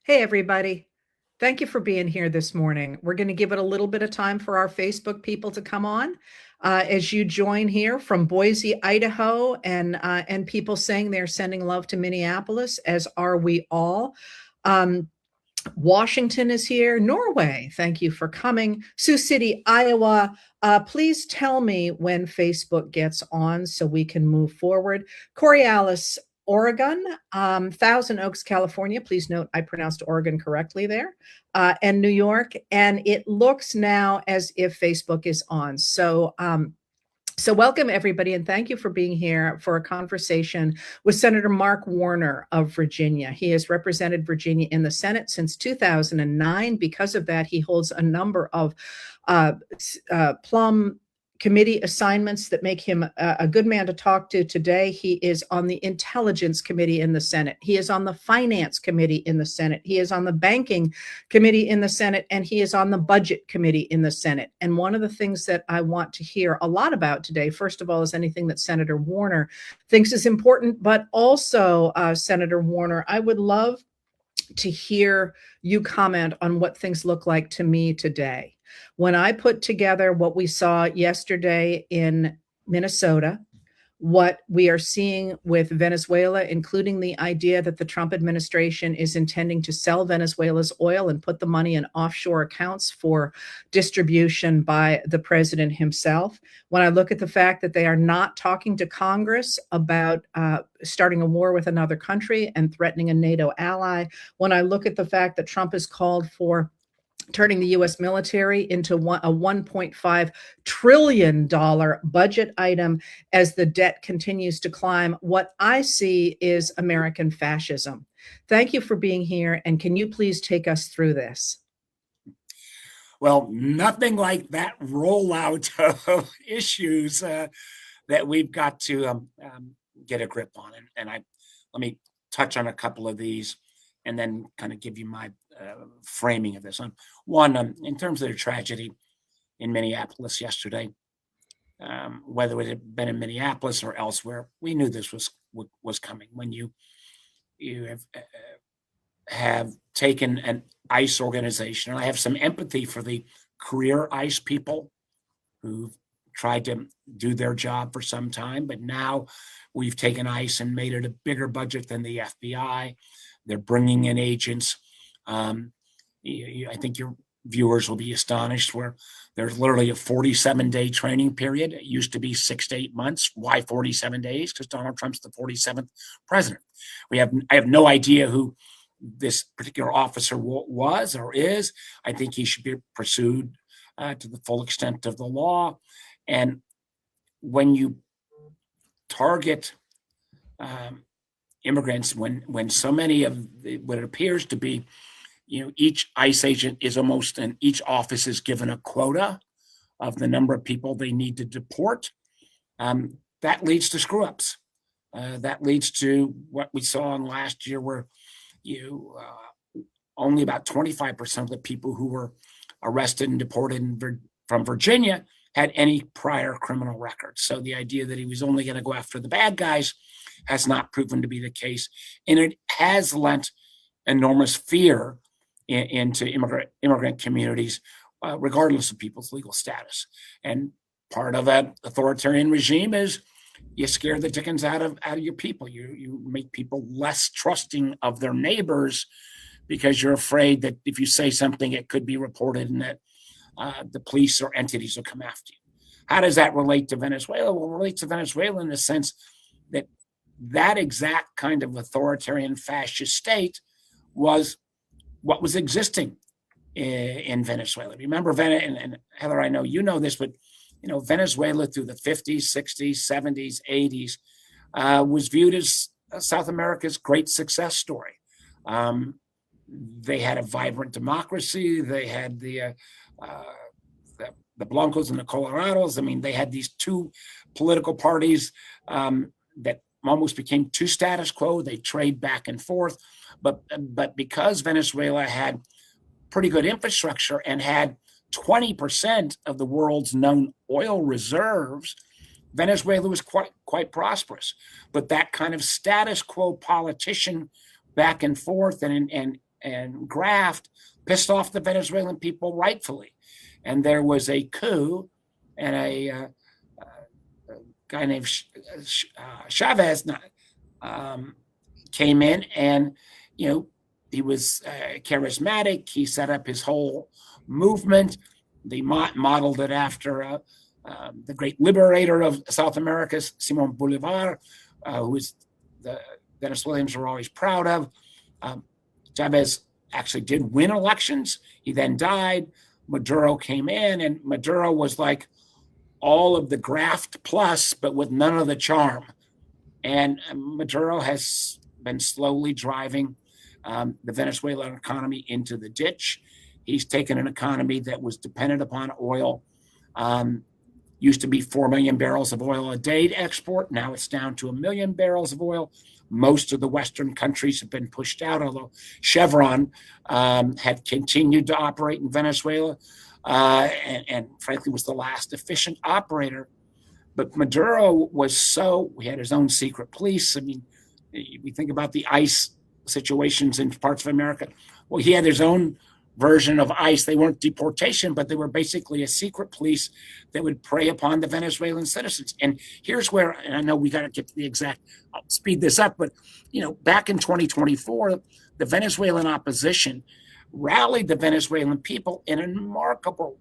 Hey, everybody. Thank you for being here this morning. We're going to give it a little bit of time for our Facebook people to come on as you join here from Boise, Idaho, and people saying they're sending love to Minneapolis, as are we all. Um, Washington is here. Norway, thank you for coming. Sioux City, Iowa. Please tell me when Facebook gets on so we can move forward. Coriolis, Oregon, Thousand Oaks, California. Please note I pronounced Oregon correctly there, and New York. And it looks now as if Facebook is on. So welcome everybody, and thank you for being here for a conversation with Senator Mark Warner of Virginia. He has represented Virginia in the Senate since 2009. Because of that, he holds a number of plum committee assignments that make him a good man to talk to today. He is on the Intelligence Committee in the Senate. He is on the Finance Committee in the Senate. He is on the Banking Committee in the Senate, and he is on the Budget Committee in the Senate. And one of the things that I want to hear a lot about today, first of all, is anything that Senator Warner thinks is important, but also, Senator Warner, I would love to hear you comment on what things look like to me today. When I put together what we saw yesterday in Minnesota, what we are seeing with Venezuela, including the idea that the Trump administration is intending to sell Venezuela's oil and put the money in offshore accounts for distribution by the president himself. When I look at the fact that they are not talking to Congress about starting a war with another country and threatening a NATO ally, when I look at the fact that Trump has called for turning the U.S. military into a $1.5 trillion budget item as the debt continues to climb, what I see is American fascism. Thank you for being here, and can you please take us through this? Well, nothing like that rollout of issues that we've got to get a grip on. And let me touch on a couple of these and then kind of give you my framing of this. One, in terms of the tragedy in Minneapolis yesterday, whether it had been in Minneapolis or elsewhere, we knew this was coming. When you have taken an ICE organization, and I have some empathy for the career ICE people who've tried to do their job for some time, but now we've taken ICE and made it a bigger budget than the FBI. They're bringing in agents. I think your viewers will be astonished where there's literally a 47-day training period. It used to be 6 to 8 months. Why 47 days? Because Donald Trump's the 47th president. I have no idea who this particular officer was or is. I think he should be pursued to the full extent of the law. And when you target immigrants, when so many of what it appears to be, each ICE agent is almost, and each office is given a quota of the number of people they need to deport, that leads to screw ups. That leads to what we saw in last year, where only about 25% of the people who were arrested and deported from Virginia had any prior criminal records. So the idea that he was only going to go after the bad guys has not proven to be the case. And it has lent enormous fear into immigrant communities, regardless of people's legal status. And part of an authoritarian regime is you scare the dickens out of your people. You make people less trusting of their neighbors because you're afraid that if you say something, it could be reported and that the police or entities will come after you. How does that relate to Venezuela? Well, it relates to Venezuela in the sense that exact kind of authoritarian fascist state was what was existing in Venezuela. Remember, and Heather, I know you know this, but Venezuela through the 50s, 60s, 70s, 80s was viewed as South America's great success story. They had a vibrant democracy. They had the Blancos and the Colorados. I mean, they had these two political parties that almost became two status quo. They trade back and forth. But because Venezuela had pretty good infrastructure and had 20% of the world's known oil reserves, Venezuela was quite prosperous. But that kind of status quo politician back and forth and and graft pissed off the Venezuelan people rightfully. And there was a coup, and a guy named Chavez came in, and he was charismatic. He set up his whole movement. They modeled it after the great liberator of South America, Simon Bolivar, who the Venezuelans were always proud of. Chavez actually did win elections. He then died. Maduro came in, and Maduro was like all of the graft plus, but with none of the charm. And Maduro has been slowly driving the Venezuelan economy into the ditch. He's taken an economy that was dependent upon oil. Used to be 4 million barrels of oil a day to export. Now it's down to 1 million barrels of oil. Most of the Western countries have been pushed out, although Chevron had continued to operate in Venezuela and frankly was the last efficient operator. But Maduro he had his own secret police. I mean, we think about the ICE situations in parts of America. Well, he had his own version of ICE. They weren't deportation, but they were basically a secret police that would prey upon the Venezuelan citizens. And here's where, and I know we got to get to the exact, I'll speed this up, but back in 2024, the Venezuelan opposition rallied the Venezuelan people in a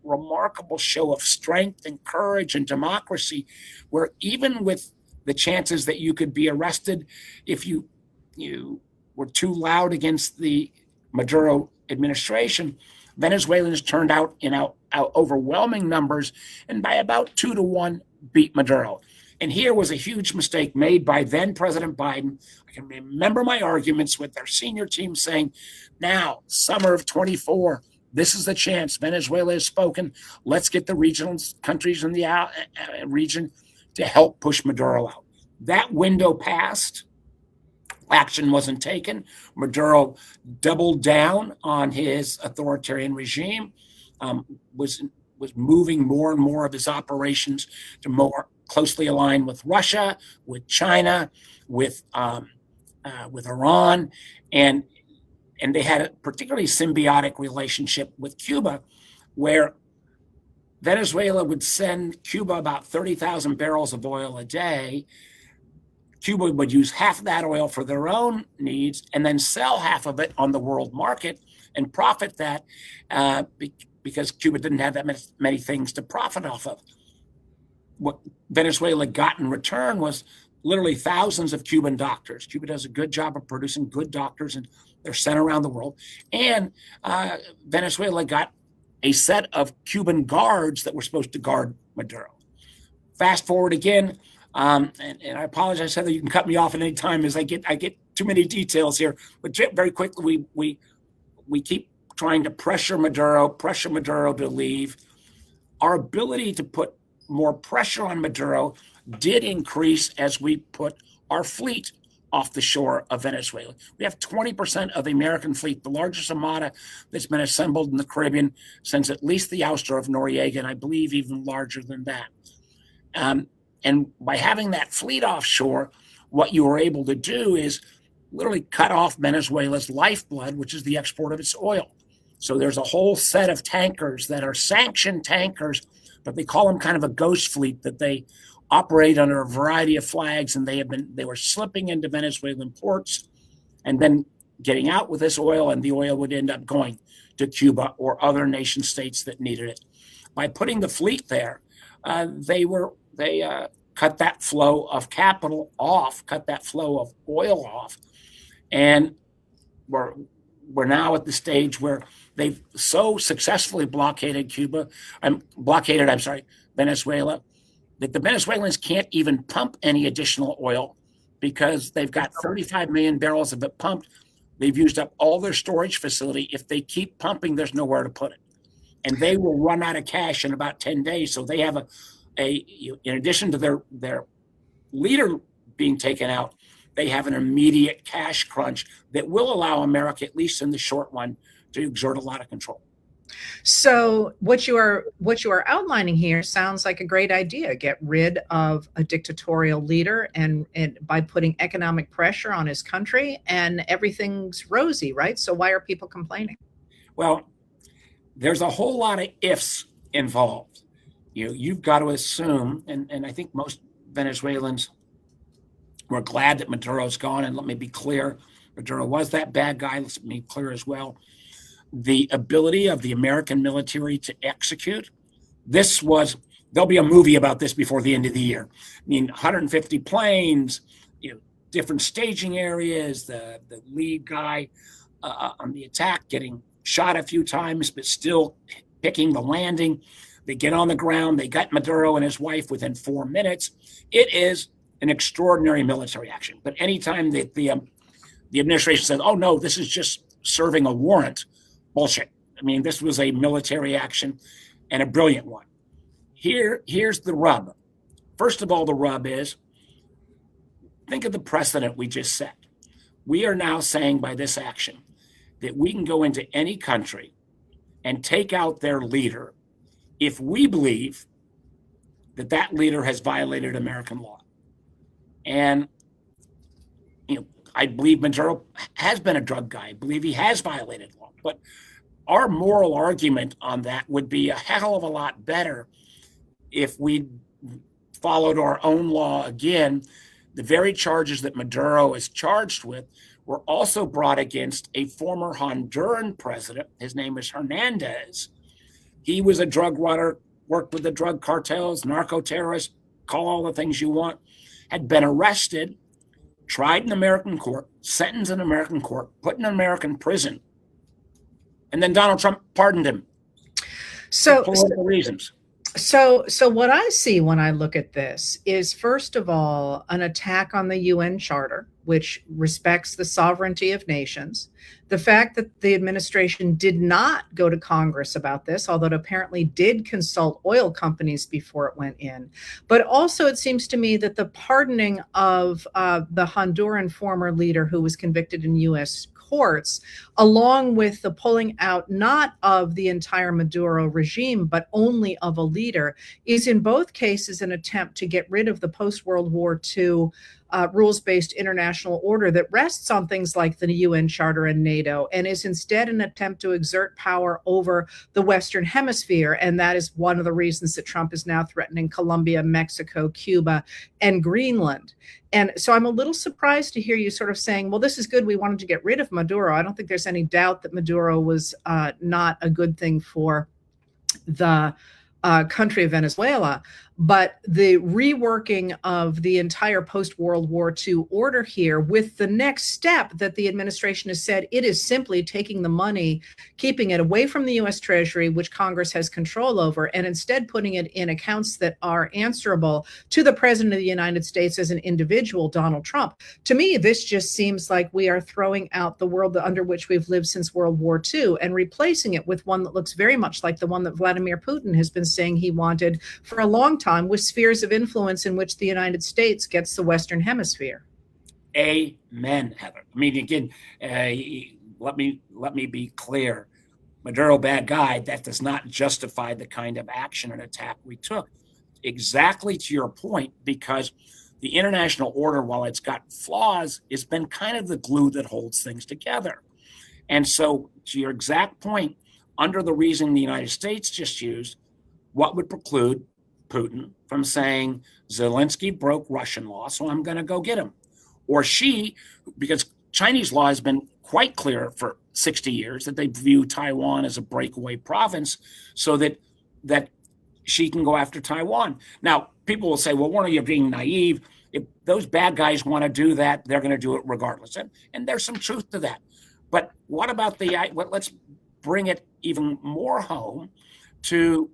remarkable show of strength and courage and democracy, where even with the chances that you could be arrested if you were too loud against the Maduro administration, Venezuelans turned out in overwhelming numbers, and by about 2-1 beat Maduro. And here was a huge mistake made by then President Biden. I can remember my arguments with their senior team saying, now, summer of 24, this is the chance. Venezuela has spoken. Let's get the regional countries in the region to help push Maduro out. That window passed. Action wasn't taken. Maduro doubled down on his authoritarian regime, was moving more and more of his operations to more closely align with Russia, with China, with Iran, and they had a particularly symbiotic relationship with Cuba, where Venezuela would send Cuba about 30,000 barrels of oil a day. Cuba would use half of that oil for their own needs and then sell half of it on the world market and profit that because Cuba didn't have that many things to profit off of. What Venezuela got in return was literally thousands of Cuban doctors. Cuba does a good job of producing good doctors, and they're sent around the world. And Venezuela got a set of Cuban guards that were supposed to guard Maduro. Fast forward again, and I apologize, Heather, you can cut me off at any time as I get too many details here. But very quickly, we keep trying to pressure Maduro to leave. Our ability to put more pressure on Maduro did increase as we put our fleet off the shore of Venezuela. We have 20% of the American fleet, the largest armada that's been assembled in the Caribbean since at least the ouster of Noriega, and I believe even larger than that. And by having that fleet offshore, what you were able to do is literally cut off Venezuela's lifeblood, which is the export of its oil. So there's a whole set of tankers that are sanctioned tankers, but they call them kind of a ghost fleet, that they operate under a variety of flags, and they were slipping into Venezuelan ports and then getting out with this oil, and the oil would end up going to Cuba or other nation states that needed it. By putting the fleet there, they cut that flow of capital off, cut that flow of oil off, and we're now at the stage where they've so successfully blockaded Venezuela, that the Venezuelans can't even pump any additional oil because they've got 35 million barrels of it pumped. They've used up all their storage facility. If they keep pumping, there's nowhere to put it. And they will run out of cash in about 10 days. So they have in addition to their leader being taken out, they have an immediate cash crunch that will allow America, at least in the short run, to exert a lot of control. So what you are outlining here sounds like a great idea. Get rid of a dictatorial leader and by putting economic pressure on his country and everything's rosy, right? So why are people complaining? Well, there's a whole lot of ifs involved. You've got to assume, and I think most Venezuelans were glad that Maduro's gone. And let me be clear, Maduro was that bad guy. Let's be clear as well. The ability of the American military to execute, there'll be a movie about this before the end of the year. I mean, 150 planes, different staging areas, the lead guy on the attack getting shot a few times, but still picking the landing. They get on the ground. They got Maduro and his wife within 4 minutes. It is an extraordinary military action. But anytime that the administration says, "Oh no, this is just serving a warrant," bullshit. I mean, this was a military action and a brilliant one. Here's the rub. First of all, the rub is, think of the precedent we just set. We are now saying by this action that we can go into any country and take out their leader if we believe that that leader has violated American law. And I believe Maduro has been a drug guy. I believe he has violated law. But our moral argument on that would be a hell of a lot better if we followed our own law again. The very charges that Maduro is charged with were also brought against a former Honduran president. His name is Hernandez. He was a drug runner, worked with the drug cartels, narco-terrorists, call all the things you want, had been arrested, tried in American court, sentenced in American court, put in American prison, and then Donald Trump pardoned him for political reasons. So what I see when I look at this is, first of all, an attack on the UN Charter, which respects the sovereignty of nations. The fact that the administration did not go to Congress about this, although it apparently did consult oil companies before it went in. But also, it seems to me that the pardoning of the Honduran former leader who was convicted in U.S. courts, along with the pulling out not of the entire Maduro regime, but only of a leader, is in both cases an attempt to get rid of the post-World War II rules-based international order that rests on things like the UN Charter and NATO, and is instead an attempt to exert power over the Western Hemisphere. And that is one of the reasons that Trump is now threatening Colombia, Mexico, Cuba, and Greenland. And so I'm a little surprised to hear you sort of saying, well, this is good. We wanted to get rid of Maduro. I don't think there's any doubt that Maduro was not a good thing for the country of Venezuela. But the reworking of the entire post-World War II order here, with the next step that the administration has said, it is simply taking the money, keeping it away from the U.S. Treasury, which Congress has control over, and instead putting it in accounts that are answerable to the President of the United States as an individual, Donald Trump. To me, this just seems like we are throwing out the world under which we've lived since World War II and replacing it with one that looks very much like the one that Vladimir Putin has been saying he wanted for a long time, with spheres of influence in which the United States gets the Western Hemisphere. Amen, Heather. I mean, again, let me be clear. Maduro, bad guy, that does not justify the kind of action and attack we took. Exactly to your point, because the international order, while it's got flaws, has been kind of the glue that holds things together. And so, to your exact point, under the reasoning the United States just used, what would preclude Putin from saying Zelensky broke Russian law, so I'm going to go get him? Or she, because Chinese law has been quite clear for 60 years that they view Taiwan as a breakaway province, so that she can go after Taiwan. Now, people will say, well, one of you being naive. If those bad guys want to do that, they're going to do it regardless. And there's some truth to that. But what about let's bring it even more home to,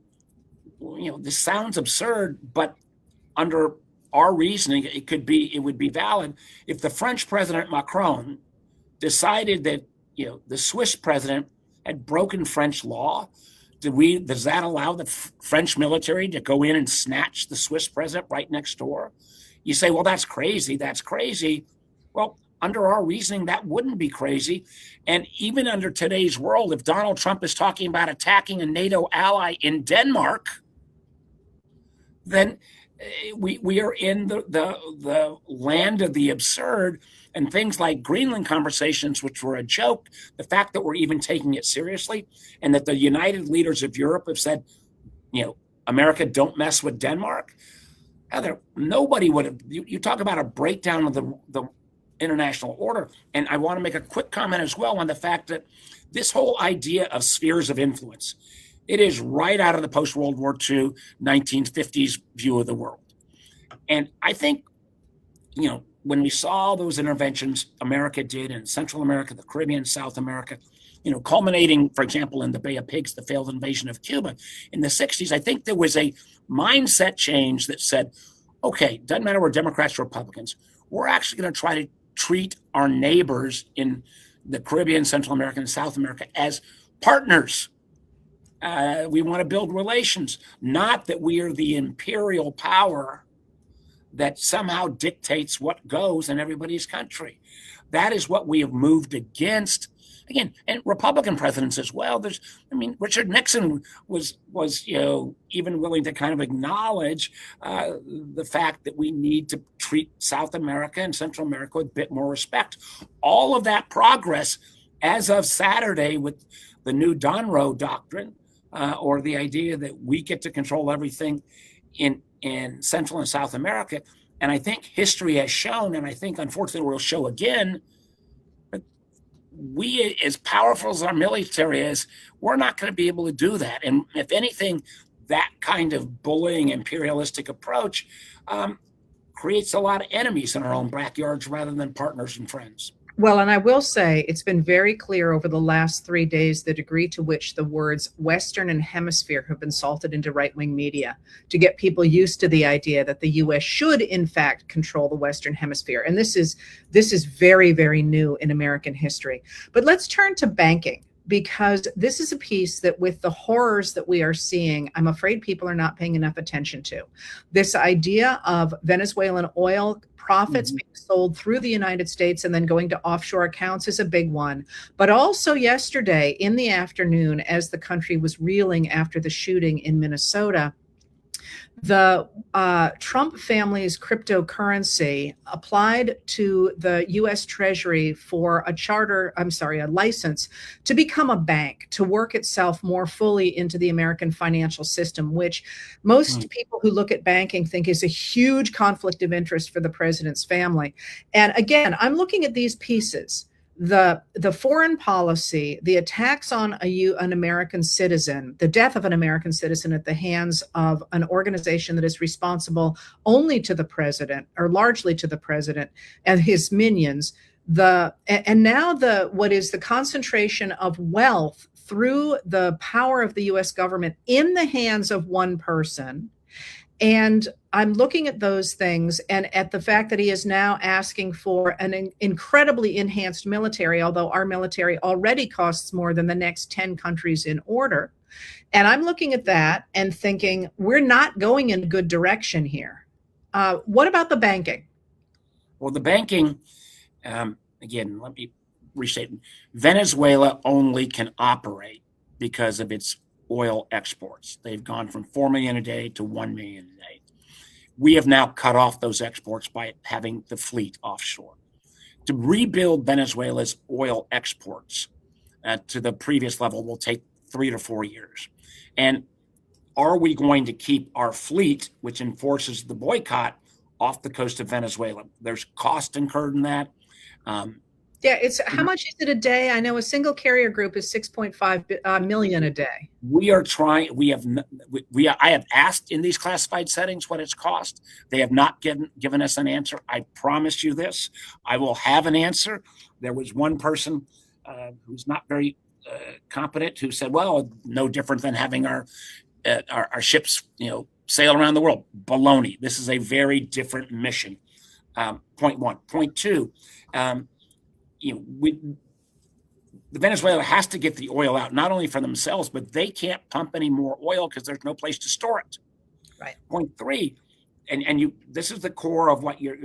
this sounds absurd, but under our reasoning, it would be valid if the French President Macron decided that, the Swiss president had broken French law. Does that allow the French military to go in and snatch the Swiss president right next door? You say, well, that's crazy. Well, under our reasoning, that wouldn't be crazy. And even under today's world, if Donald Trump is talking about attacking a NATO ally in Denmark, then we are in the land of the absurd. And things like Greenland conversations, which were a joke, the fact that we're even taking it seriously, and that the united leaders of Europe have said, America, don't mess with Denmark. Heather, nobody would have. You talk about a breakdown of the international order. And I want to make a quick comment as well on the fact that this whole idea of spheres of influence, it is right out of the post-World War II, 1950s view of the world. And I think, when we saw those interventions America did in Central America, the Caribbean, South America, culminating, for example, in the Bay of Pigs, the failed invasion of Cuba in the 60s, I think there was a mindset change that said, okay, doesn't matter we're Democrats or Republicans, we're actually going to try to treat our neighbors in the Caribbean, Central America, and South America as partners. We want to build relations, not that we are the imperial power that somehow dictates what goes in everybody's country. That is what we have moved against. Again, and Republican presidents as well. Richard Nixon was even willing to kind of acknowledge the fact that we need to treat South America and Central America with a bit more respect. All of that progress, as of Saturday, with the new Donroe doctrine, or the idea that we get to control everything in Central and South America. And I think history has shown, and I think unfortunately will show again, that we, as powerful as our military is, we're not going to be able to do that. And if anything, that kind of bullying, imperialistic approach creates a lot of enemies in our own backyards rather than partners and friends. Well, and I will say it's been very clear over the last 3 days the degree to which the words Western and Hemisphere have been salted into right-wing media to get people used to the idea that the U.S. should, in fact, control the Western Hemisphere. And this is very, very new in American history. But let's turn to banking, because this is a piece that, with the horrors that we are seeing, I'm afraid people are not paying enough attention to. This idea of Venezuelan oil profits being sold through the United States and then going to offshore accounts is a big one. But also yesterday in the afternoon, as the country was reeling after the shooting in Minnesota, the Trump family's cryptocurrency applied to the U.S. Treasury for a license to become a bank, to work itself more fully into the American financial system, which most people who look at banking think is a huge conflict of interest for the president's family. And again, I'm looking at these pieces. The foreign policy, the attacks on an American citizen, the death of an American citizen at the hands of an organization that is responsible only to the president, or largely to the president and his minions, and now what is the concentration of wealth through the power of the U.S. government in the hands of one person. And I'm looking at those things and at the fact that he is now asking for an incredibly enhanced military, although our military already costs more than the next 10 countries in order. And I'm looking at that and thinking, we're not going in a good direction here. What about the banking? Well, the banking, again, let me restate. Venezuela only can operate because of its oil exports. They've gone from 4 million a day to 1 million a day. We have now cut off those exports by having the fleet offshore. To rebuild Venezuela's oil exports to the previous level will take 3 to 4 years. And are we going to keep our fleet, which enforces the boycott, off the coast of Venezuela? There's cost incurred in that. Yeah, it's how much is it a day? I know a single carrier group is 6.5 million a day. We are trying. I have asked in these classified settings what it's cost. They have not given us an answer. I promise you this. I will have an answer. There was one person who's not very competent who said, "Well, no different than having our ships, sail around the world." Baloney. This is a very different mission. Point one. Point two. The Venezuela has to get the oil out, not only for themselves, but they can't pump any more oil because there's no place to store it. Right. Point three, and this is the core of what you're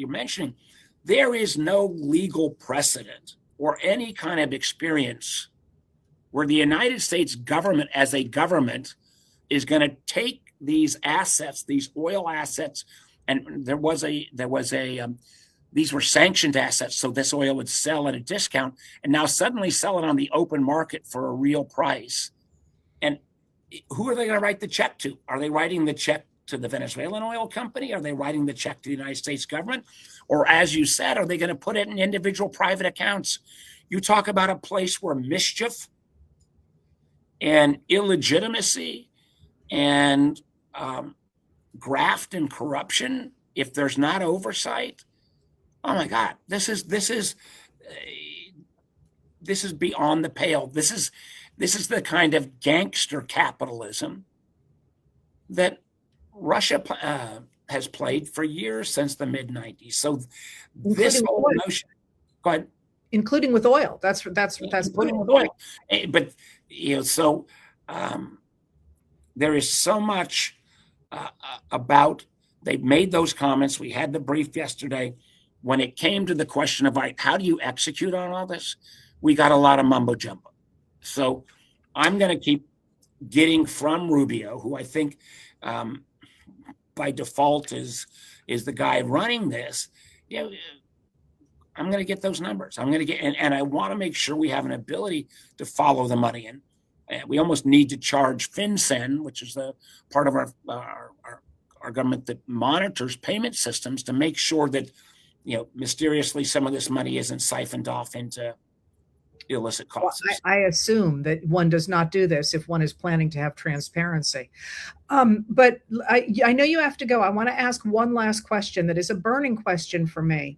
mentioning. there is no legal precedent or any kind of experience where the United States government as a government is going to take these assets, these oil assets, and these were sanctioned assets, so this oil would sell at a discount, and now suddenly sell it on the open market for a real price. And who are they going to write the check to? Are they writing the check to the Venezuelan oil company? Are they writing the check to the United States government? Or as you said, are they going to put it in individual private accounts? You talk about a place where mischief and illegitimacy and graft and corruption, if there's not oversight, oh my God, this is beyond the pale. This is the kind of gangster capitalism that Russia has played for years, since the mid-90s. So this whole notion, go ahead. Including with oil. That's including with oil. But so there is so much about. They've made those comments. We had the brief yesterday. When it came to the question of how do you execute on all this, we got a lot of mumbo jumbo. So I'm going to keep getting from Rubio, who I think by default is the guy running this. I'm going to get those numbers. I'm going to get, and I want to make sure we have an ability to follow the money. And we almost need to charge FinCEN, which is the part of our government that monitors payment systems, to make sure that mysteriously some of this money isn't siphoned off into illicit causes. Well, I assume that one does not do this if one is planning to have transparency. But I know you have to go. I want to ask one last question that is a burning question for me.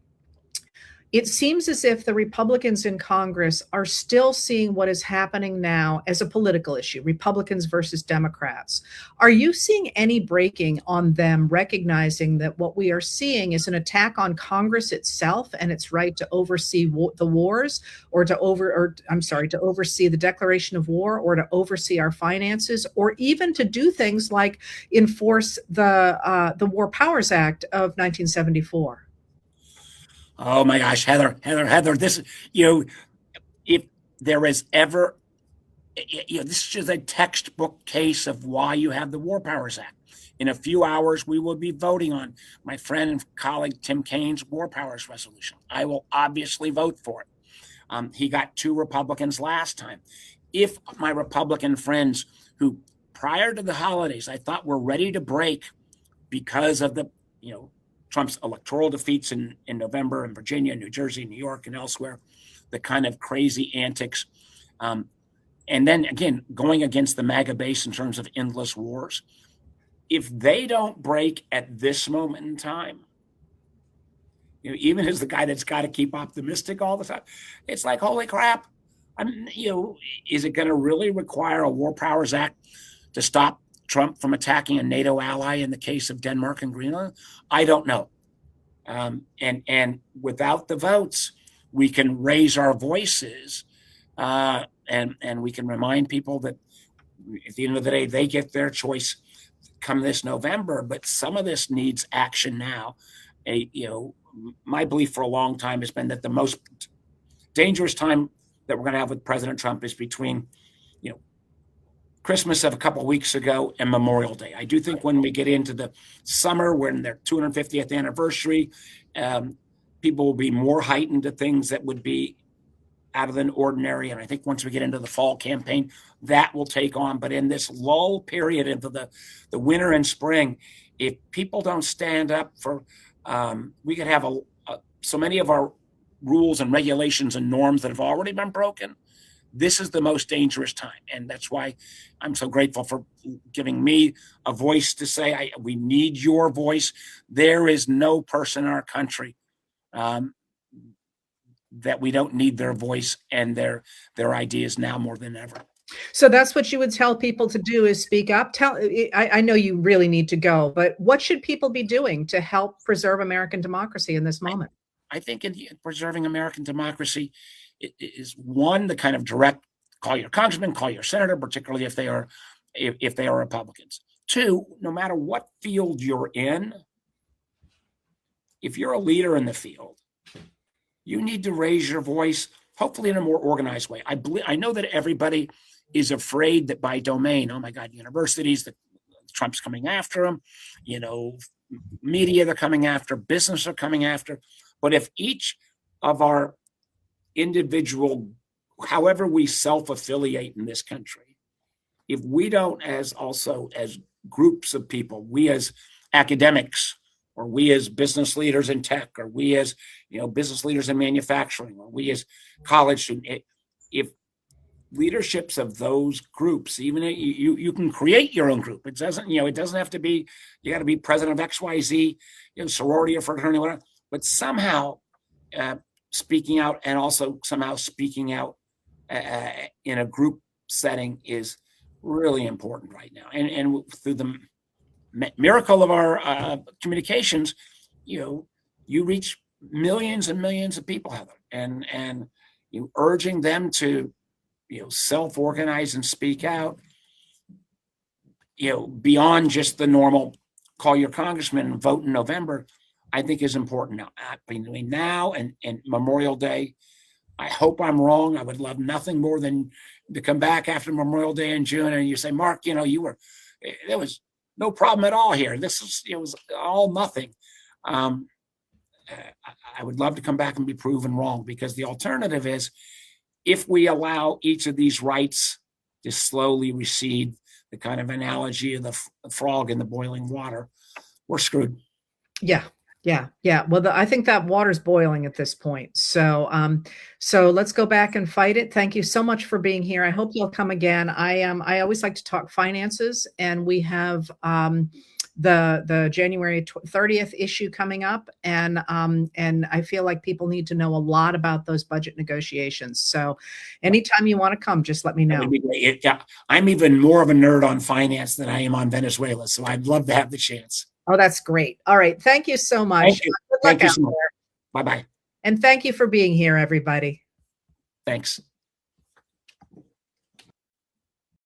It seems as if the Republicans in Congress are still seeing what is happening now as a political issue, Republicans versus Democrats. Are you seeing any breaking on them recognizing that what we are seeing is an attack on Congress itself and its right to oversee the wars, or to oversee the declaration of war, or to oversee our finances, or even to do things like enforce the War Powers Act of 1974? Oh my gosh, Heather, this, if there is ever, this is just a textbook case of why you have the War Powers Act. In a few hours, we will be voting on my friend and colleague Tim Kaine's War Powers resolution. I will obviously vote for it. He got 2 Republicans last time. If my Republican friends, who prior to the holidays I thought were ready to break because of the, Trump's electoral defeats in November in Virginia, New Jersey, New York, and elsewhere, the kind of crazy antics. And then again, going against the MAGA base in terms of endless wars. If they don't break at this moment in time, even as the guy that's got to keep optimistic all the time, it's like, holy crap. Is it going to really require a War Powers Act to stop Trump from attacking a NATO ally in the case of Denmark and Greenland? I don't know. And without the votes, we can raise our voices and we can remind people that at the end of the day, they get their choice come this November. But some of this needs action now. My belief for a long time has been that the most dangerous time that we're going to have with President Trump is between Christmas of a couple of weeks ago and Memorial Day. I do think when we get into the summer, when their 250th anniversary, people will be more heightened to things that would be out of the ordinary. And I think once we get into the fall campaign, that will take on. But in this lull period into the winter and spring, if people don't stand up for, we could have so many of our rules and regulations and norms that have already been broken. This is the most dangerous time. And that's why I'm so grateful for giving me a voice to say, we need your voice. There is no person in our country that we don't need their voice and their ideas now more than ever. So that's what you would tell people to do, is speak up. I know you really need to go, but what should people be doing to help preserve American democracy in this moment? I think in preserving American democracy, it is one, the kind of direct call your congressman, call your senator, particularly if they are Republicans. 2, no matter what field you're in, if you're a leader in the field, you need to raise your voice, hopefully in a more organized way. I know that everybody is afraid that by domain, oh my God, universities, that Trump's coming after them, media they're coming after, business are coming after. But if each of our individual, however we self-affiliate in this country, if we don't as groups of people, we as academics, or we as business leaders in tech, or we as business leaders in manufacturing, or we as college students, if leaderships of those groups, even you can create your own group. It doesn't have to be, you got to be president of XYZ, sorority or fraternity, whatever, but somehow speaking out, and also somehow speaking out in a group setting is really important right now. And through the miracle of our communications, you reach millions and millions of people, Heather, and you urging them to self-organize and speak out, beyond just the normal call your congressman and vote in November, I think is important now. Between now and Memorial Day, I hope I'm wrong. I would love nothing more than to come back after Memorial Day in June and you say, Mark, there was no problem at all here. It was all nothing. I would love to come back and be proven wrong, because the alternative is, if we allow each of these rights to slowly recede, the kind of analogy of the frog in the boiling water, we're screwed. Yeah. Well, I think that water's boiling at this point. So let's go back and fight it. Thank you so much for being here. I hope you'll come again. I always like to talk finances, and we have the January 30th issue coming up, and I feel like people need to know a lot about those budget negotiations. So anytime you want to come, just let me know. That would be great. Yeah, I'm even more of a nerd on finance than I am on Venezuela, so I'd love to have the chance. Oh, that's great. All right. Thank you so much. Thank you. Thank you so much. Bye-bye. And thank you for being here, everybody. Thanks.